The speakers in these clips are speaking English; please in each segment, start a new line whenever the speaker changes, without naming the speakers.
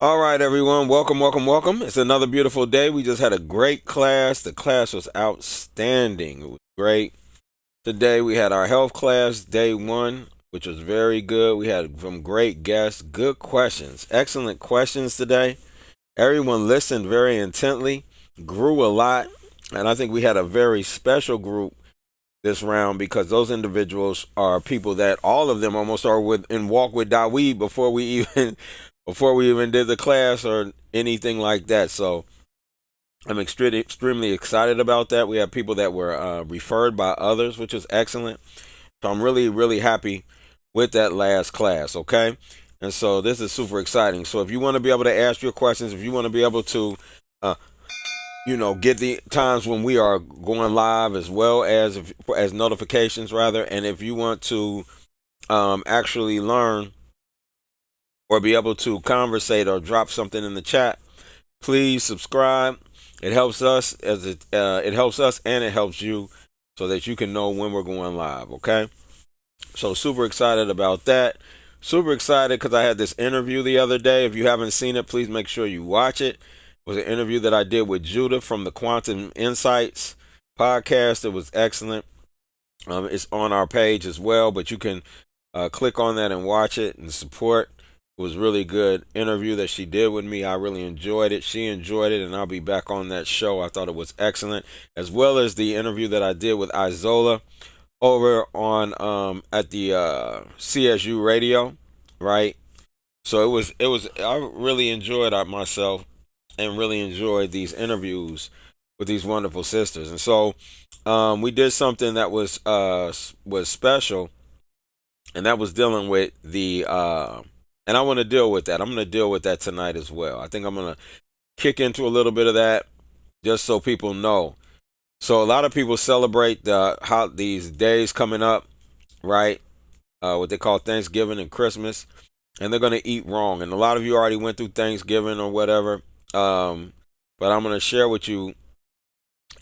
All right, everyone. Welcome, welcome, welcome. It's another beautiful day. We just had a great class. The class was outstanding. It was great. Today we had our health class, day one, which was very good. We had some great guests, good questions, excellent questions today. Everyone listened very intently, grew a lot, and I think we had a very special group this round because those individuals are people that all of them almost are with in walk with Dawid before we even before we even did the class or anything like that. So I'm extremely excited about that. We have people that were referred by others, which is excellent. So I'm really happy with that last class. Okay. And so this is super exciting. So if you want to be able to ask your questions, if you want to be able to uh, get the times when we are going live as well as notifications rather, and if you want to actually learn or be able to conversate or drop something in the chat, please subscribe. It helps us it helps us and it helps you so that you can know when we're going live. Okay, so super excited about that. Super excited because I had this interview the other day. If you haven't seen it, please make sure you watch it. It was an interview that I did with Judah from the Quantum Insights podcast. It was excellent. It's on our page as well, but you can click on that and watch it and support. It was really good interview that she did with me. I really enjoyed it. She enjoyed it, and I'll be back on that show. I thought it was excellent, as well as the interview that I did with Isola over on at the CSU radio, right? So it was I really enjoyed it myself and really enjoyed these interviews with these wonderful sisters. And so we did something that was special, and that was dealing with the and I want to deal with that. I'm going to deal with that tonight as well. I think I'm going to kick into a little bit of that just so people know. So a lot of people celebrate these days coming up, right? What they call Thanksgiving and Christmas, and they're gonna eat wrong. And a lot of you already went through Thanksgiving or whatever. But I'm gonna share with you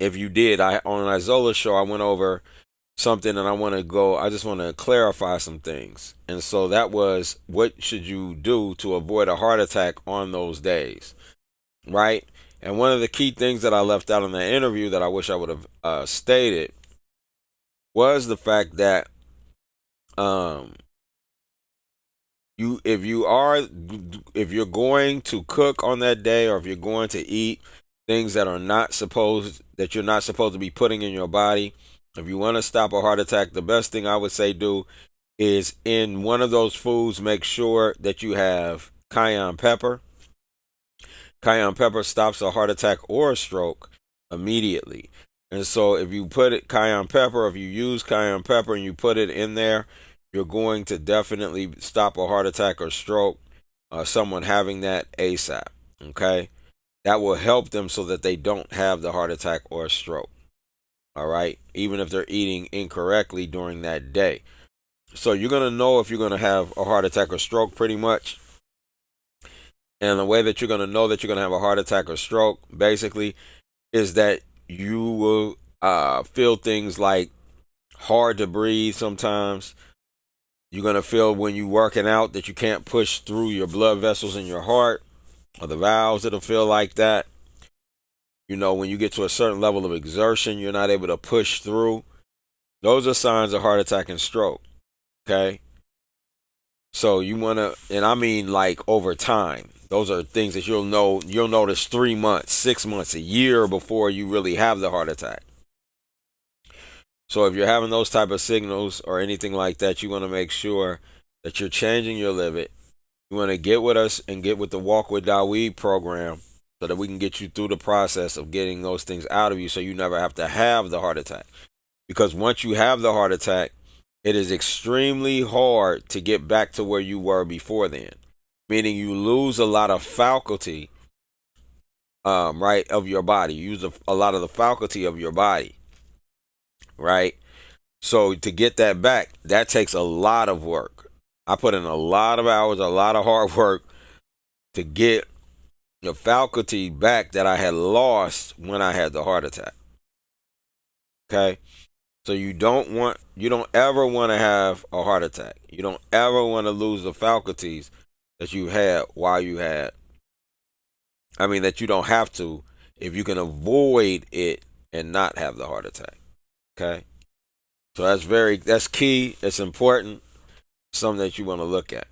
if you did. I on Isola show I went over something, and I want to go. I just want to clarify some things. And so that was what should you do to avoid a heart attack on those days, right? And one of the key things that I left out in the interview that I wish I would have stated was the fact that um, you if you're going to cook on that day, or if you're going to eat things that you're not supposed to be putting in your body, if you want to stop a heart attack, the best thing I would say do is in one of those foods make sure that you have cayenne pepper. Cayenne pepper stops a heart attack or a stroke immediately. And so if you put it cayenne pepper, if you use cayenne pepper and you put it in there, you're going to definitely stop a heart attack or stroke, someone having that ASAP. Okay? That will help them so that they don't have the heart attack or stroke. All right? Even if they're eating incorrectly during that day. So you're going to know if you're going to have a heart attack or stroke pretty much. And the way that you're going to know that you're going to have a heart attack or stroke basically is that you will feel things like hard to breathe sometimes. You're going to feel when you're working out that you can't push through your blood vessels in your heart or the valves. It'll feel like that. When you get to a certain level of exertion, you're not able to push through. Those are signs of heart attack and stroke. Okay. So you want to, and I mean like over time. Those are things that you'll notice 3 months, 6 months, a year before you really have the heart attack. So if you're having those type of signals or anything like that, you want to make sure that you're changing your limit. You want to get with us and get with the Walk with Dawid program so that we can get you through the process of getting those things out of you so you never have to have the heart attack. Because once you have the heart attack, it is extremely hard to get back to where you were before then. Meaning you lose a lot of faculty, right, of your body. You use a lot of the faculty of your body, right? So to get that back, that takes a lot of work. I put in a lot of hours, a lot of hard work to get the faculty back that I had lost when I had the heart attack. Okay? So you don't ever want to have a heart attack. You don't ever want to lose the faculties that you had while you had I mean, that you don't have to if you can avoid it and not have the heart attack. Okay. So that's key. It's important. Something that you want to look at.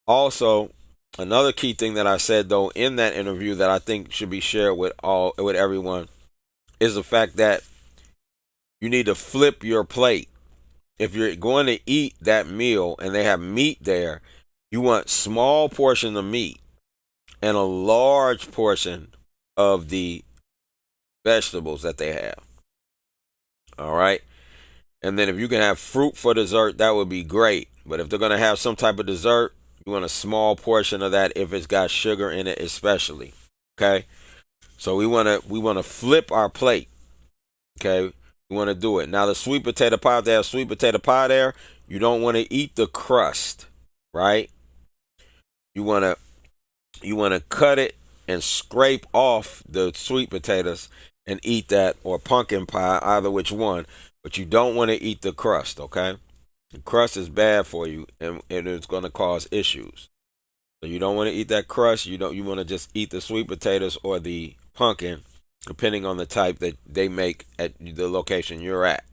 Also, another key thing that I said though in that interview that I think should be shared with everyone is the fact that you need to flip your plate. If you're going to eat that meal and they have meat there, you want small portion of meat and a large portion of the vegetables that they have. All right. And then if you can have fruit for dessert, that would be great. But if they're going to have some type of dessert, you want a small portion of that if it's got sugar in it, especially. Okay. So we want to flip our plate. Okay. We want to do it. Now the sweet potato pie, if they have sweet potato pie there, you don't want to eat the crust, right? You want to cut it and scrape off the sweet potatoes and eat that, or pumpkin pie, either which one. But you don't want to eat the crust, okay? The crust is bad for you, and it's going to cause issues. So you don't want to eat that crust. You want to just eat the sweet potatoes or the pumpkin, depending on the type that they make at the location you're at.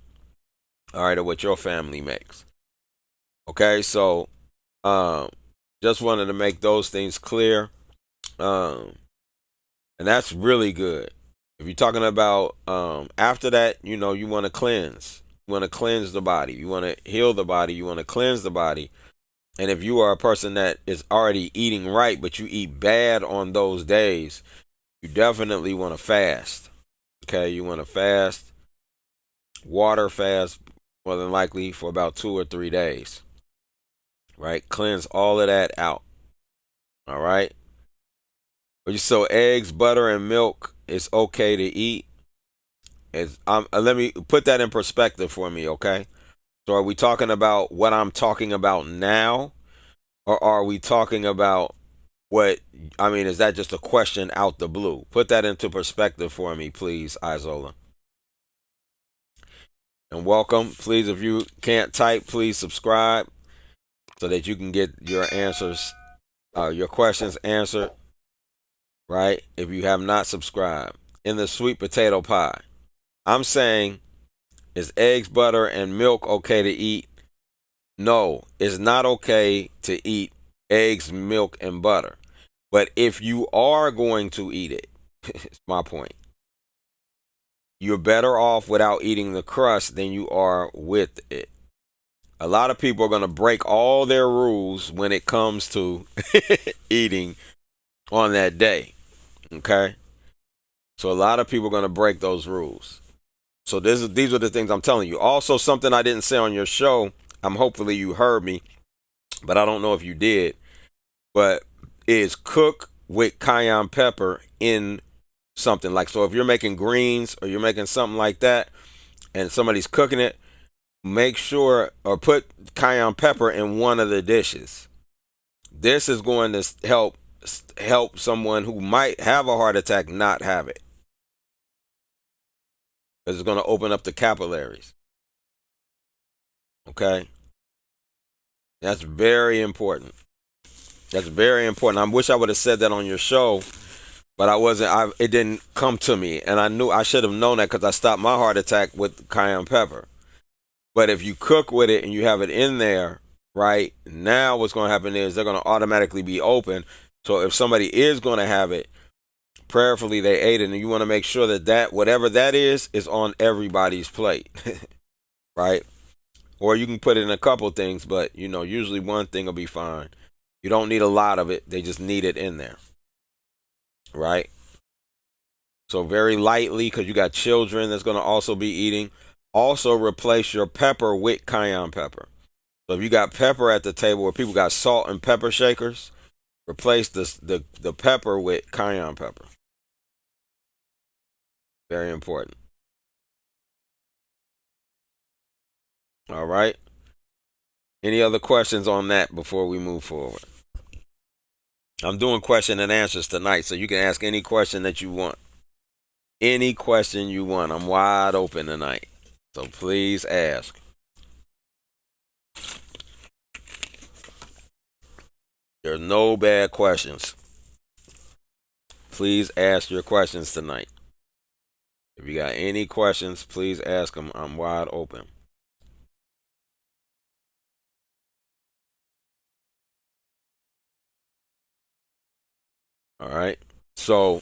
All right, or what your family makes. Okay, so um, just wanted to make those things clear. Um, and that's really good. If you're talking about after that, you want to cleanse. You want to cleanse the body. You want to heal the body. You want to cleanse the body. And if you are a person that is already eating right, but you eat bad on those days, you definitely want to fast. Okay, you want to fast, water fast, more than likely for about 2 or 3 days. Right, cleanse all of that out. All right. So eggs, butter, and milk is okay to eat. Let me put that in perspective for me, okay? So are we talking about what I'm talking about now, or are we talking about what? I mean, is that just a question out the blue? Put that into perspective for me, please, Isola. And welcome. Please, if you can't type, please subscribe so that you can get your answers, your questions answered, right? If you have not subscribed. In the sweet potato pie, I'm saying, is eggs, butter, and milk okay to eat? No, it's not okay to eat eggs, milk, and butter. But if you are going to eat it, it's my point. You're better off without eating the crust than you are with it. A lot of people are going to break all their rules when it comes to eating on that day. Okay? So a lot of people are going to break those rules. So these are the things I'm telling you. Also, something I didn't say on your show, hopefully you heard me, but I don't know if you did, but is cook with cayenne pepper in something. Like, so if you're making greens or you're making something like that and somebody's cooking it, make sure or put cayenne pepper in one of the dishes. This is going to help someone who might have a heart attack not have it. It's going to open up the capillaries. Okay? That's very important. That's very important. I wish I would have said that on your show, but I wasn't. It didn't come to me, and I knew I should have known that because I stopped my heart attack with cayenne pepper. But if you cook with it and you have it in there, right now, what's going to happen is they're going to automatically be open. So if somebody is going to have it, prayerfully they ate it, and you want to make sure that whatever that is on everybody's plate, right? Or you can put it in a couple things, but usually one thing will be fine. You don't need a lot of it. They just need it in there, right? So very lightly, because you got children that's going to also be eating. Also replace your pepper with cayenne pepper. So if you got pepper at the table where people got salt and pepper shakers, replace the pepper with cayenne pepper. Very important. All right. Any other questions on that before we move forward? I'm doing question and answers tonight, so you can ask any question that you want. Any question you want. I'm wide open tonight. So please ask. There are no bad questions. Please ask your questions tonight. If you got any questions, please ask them. I'm wide open. All right. So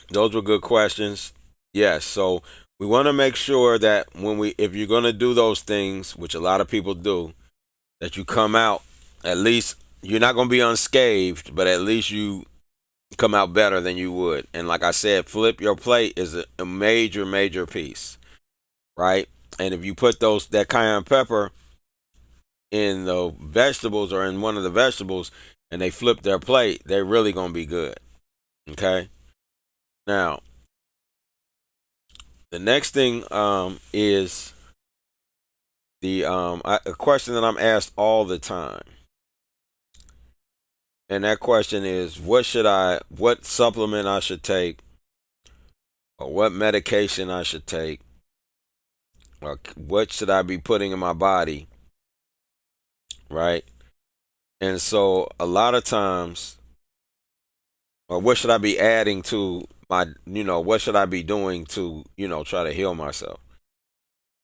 those were good questions. Yes. So we want to make sure that if you're going to do those things, which a lot of people do, that you come out, at least you're not going to be unscathed, but at least you come out better than you would. And like I said, flip your plate is a major, major piece, right? And if you put that cayenne pepper in the vegetables or in one of the vegetables and they flip their plate, they're really going to be good. Okay. Now, the next thing is a question that I'm asked all the time. And that question is, what supplement I should take, or what medication I should take, or what should I be putting in my body, right? And so a lot of times, or what should I be adding to what should I be doing to, try to heal myself?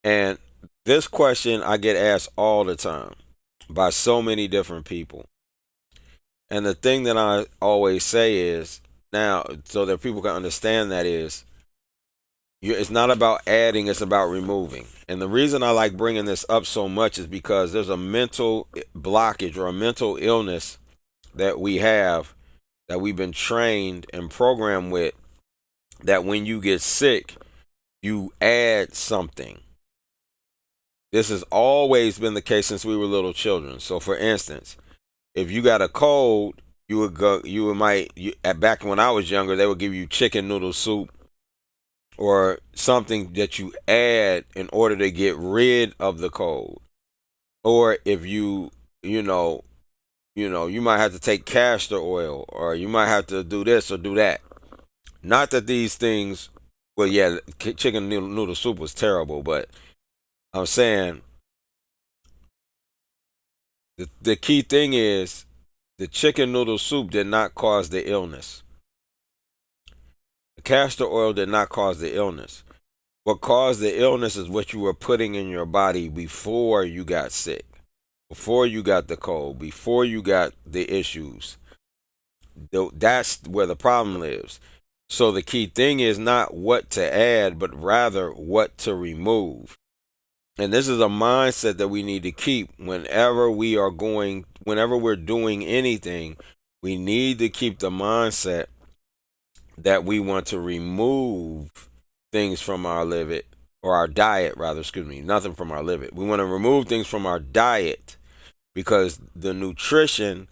And this question I get asked all the time by so many different people. And the thing that I always say is, now, so that people can understand that is, it's not about adding, it's about removing. And the reason I like bringing this up so much is because there's a mental blockage or a mental illness that we have, that we've been trained and programmed with, that when you get sick, you add something. This has always been the case since we were little children. So for instance, if you got a cold, back when I was younger, they would give you chicken noodle soup or something that you add in order to get rid of the cold. Or if you might have to take castor oil, or you might have to do this or do that. Not that these things, well, yeah, chicken noodle soup was terrible, but I'm saying the key thing is the chicken noodle soup did not cause the illness. The castor oil did not cause the illness. What caused the illness is what you were putting in your body before you got sick, before you got the cold, before you got the issues. That's where the problem lives. So the key thing is not what to add, but rather what to remove. And this is a mindset that we need to keep whenever we're doing anything. We need to keep the mindset that we want to remove things from our liver, or our diet, rather, nothing from our liver. We want to remove things from our diet because the nutrition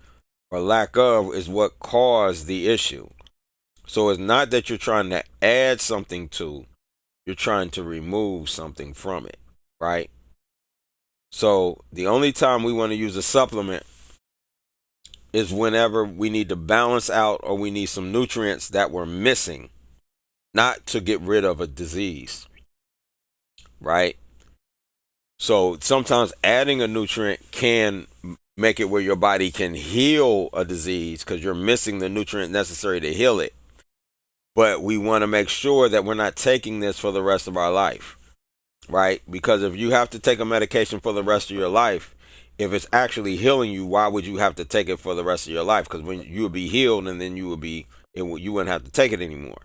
or lack of is what caused the issue. So it's not that you're trying to add something to, you're trying to remove something from it, right? So the only time we want to use a supplement is whenever we need to balance out or we need some nutrients that we're missing, not to get rid of a disease, right? So sometimes adding a nutrient can make it where your body can heal a disease because you're missing the nutrient necessary to heal it. But we want to make sure that we're not taking this for the rest of our life, right? Because if you have to take a medication for the rest of your life, if it's actually healing you, why would you have to take it for the rest of your life? Because when you would be healed, and then you wouldn't have to take it anymore.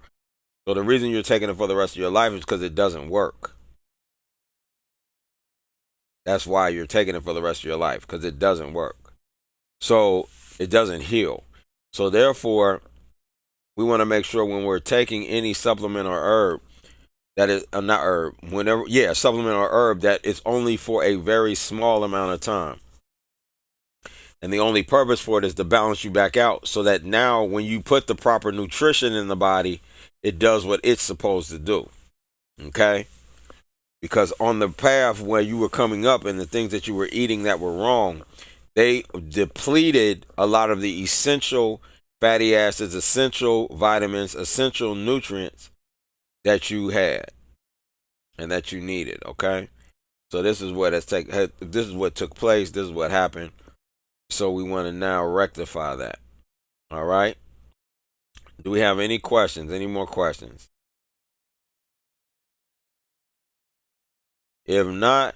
So the reason you're taking it for the rest of your life is because it doesn't work. That's why you're taking it for the rest of your life, because it doesn't work. So it doesn't heal. So therefore, we want to make sure when we're taking any supplement or herb, that is not herb, supplement or herb, that it's only for a very small amount of time. And the only purpose for it is to balance you back out, so that now when you put the proper nutrition in the body, it does what it's supposed to do. Okay? Because on the path where you were coming up and the things that you were eating that were wrong, they depleted a lot of the essential fatty acids, essential vitamins, essential nutrients that you had and that you needed. Okay? So this is what took place. This is what happened. So we want to now rectify that. All right? Do we have any questions? Any more questions? If not,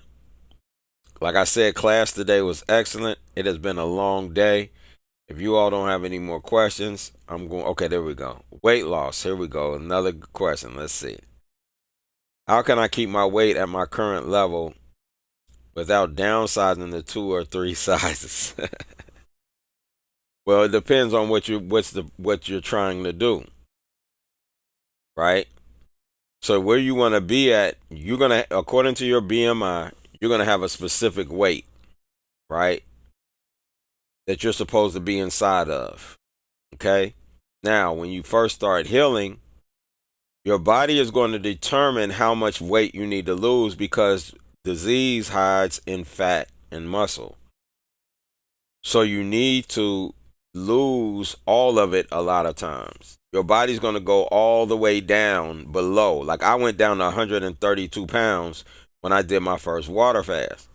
like I said, class today was excellent. It has been a long day. If you all don't have any more questions, I'm going. Okay, there we go. Weight loss. Here we go. Another question. Let's see. How can I keep my weight at my current level without downsizing to 2 or 3 sizes? Well, it depends on what you're trying to do, right? So where you want to be at, you're gonna, according to your BMI, you're gonna have a specific weight, right? That you're supposed to be inside of. Okay. Now, when you first start healing, your body is going to determine how much weight you need to lose because disease hides in fat and muscle. So you need to lose all of it a lot of times. Your body's going to go all the way down below. Like I went down to 132 pounds when I did my first water fast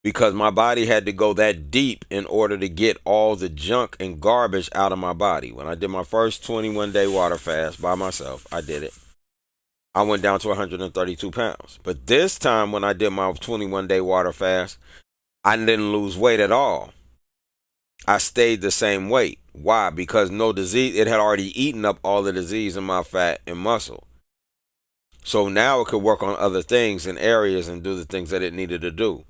because my body had to go that deep in order to get all the junk and garbage out of my body. When I did my first 21-day water fast by myself, I did it. I went down to 132 pounds. But this time when I did my 21-day water fast, I didn't lose weight at all. I stayed the same weight. Why? Because no disease, it had already eaten up all the disease in my fat and muscle. So now it could work on other things and areas and do the things that it needed to do.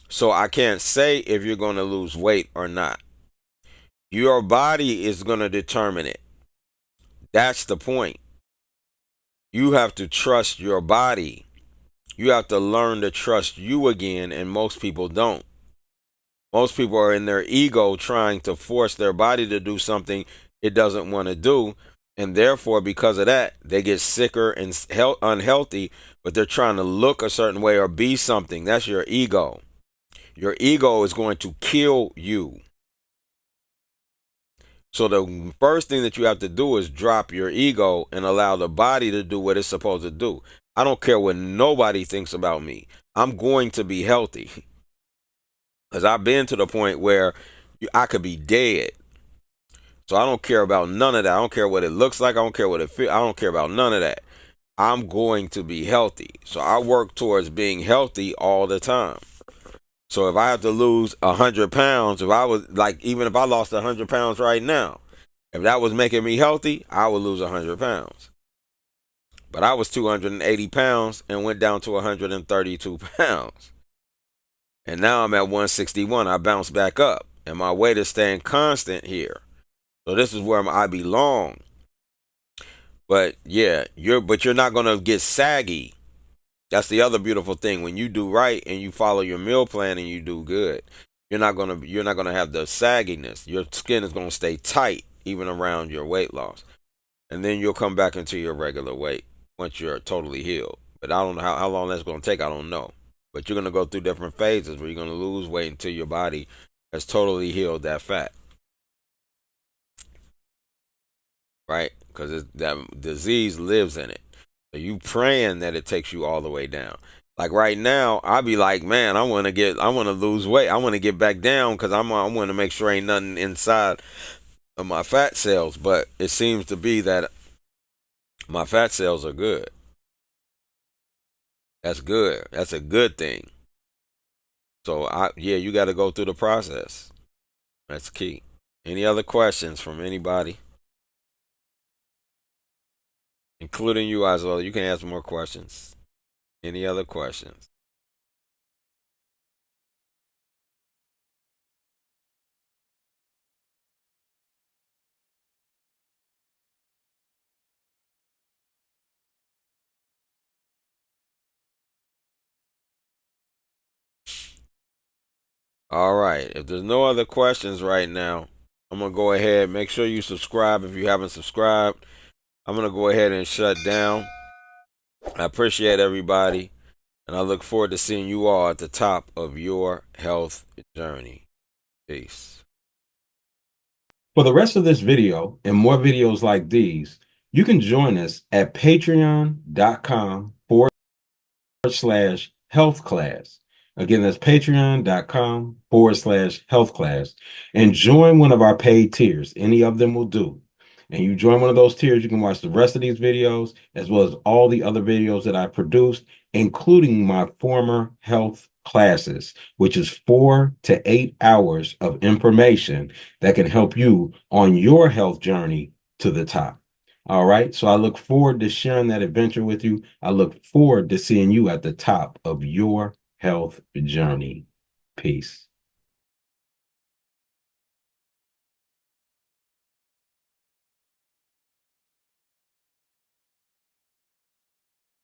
So I can't say if you're going to lose weight or not. Your body is going to determine it. That's the point. You have to trust your body. You have to learn to trust you again, and most people don't. Most people are in their ego trying to force their body to do something it doesn't want to do. And therefore, because of that, they get sicker and unhealthy, but they're trying to look a certain way or be something. That's your ego. Your ego is going to kill you. So the first thing that you have to do is drop your ego and allow the body to do what it's supposed to do. I don't care what nobody thinks about me. I'm going to be healthy. Because I've been to the point where I could be dead. So I don't care about none of that. I don't care what it looks like. I don't care what it feels. I don't care about none of that. I'm going to be healthy. So I work towards being healthy all the time. So if I have to lose 100 pounds, if I was like, even if I lost 100 pounds right now, if that was making me healthy, I would lose 100 pounds. But I was 280 pounds and went down to 132 pounds. And now I'm at 161. I bounced back up. And my weight is staying constant here. So this is where I belong. But yeah, you're not gonna get saggy. That's the other beautiful thing. When you do right and you follow your meal plan and you do good, you're not gonna have the sagginess. Your skin is gonna stay tight even around your weight loss. And then you'll come back into your regular weight once you're totally healed. But I don't know how long that's gonna take, I don't know. But you're gonna go through different phases where you're gonna lose weight until your body has totally healed that fat. Right? Because that disease lives in it. So you praying that it takes you all the way down. Like right now, I'll be like, man, I want to lose weight. I want to get back down because I want to make sure ain't nothing inside of my fat cells. But it seems to be that my fat cells are good. That's good. That's a good thing. So yeah, you got to go through the process. That's key. Any other questions from anybody? Including you as well. You can ask more questions. Any other questions? All right. If there's no other questions right now, I'm going to go ahead. Make sure you subscribe if you haven't subscribed. I'm going to go ahead and shut down. I appreciate everybody, and I look forward to seeing you all at the top of your health journey. Peace.
For the rest of this video and more videos like these, you can join us at patreon.com/health class. Again, that's patreon.com/health class. And join one of our paid tiers. Any of them will do. and you join one of those tiers, you can watch the rest of these videos as well as all the other videos that I produced, including my former health classes, which is 4 to 8 hours of information that can help you on your health journey to the top. All right. So I look forward to sharing that adventure with you. I look forward to seeing you at the top of your health journey. Peace.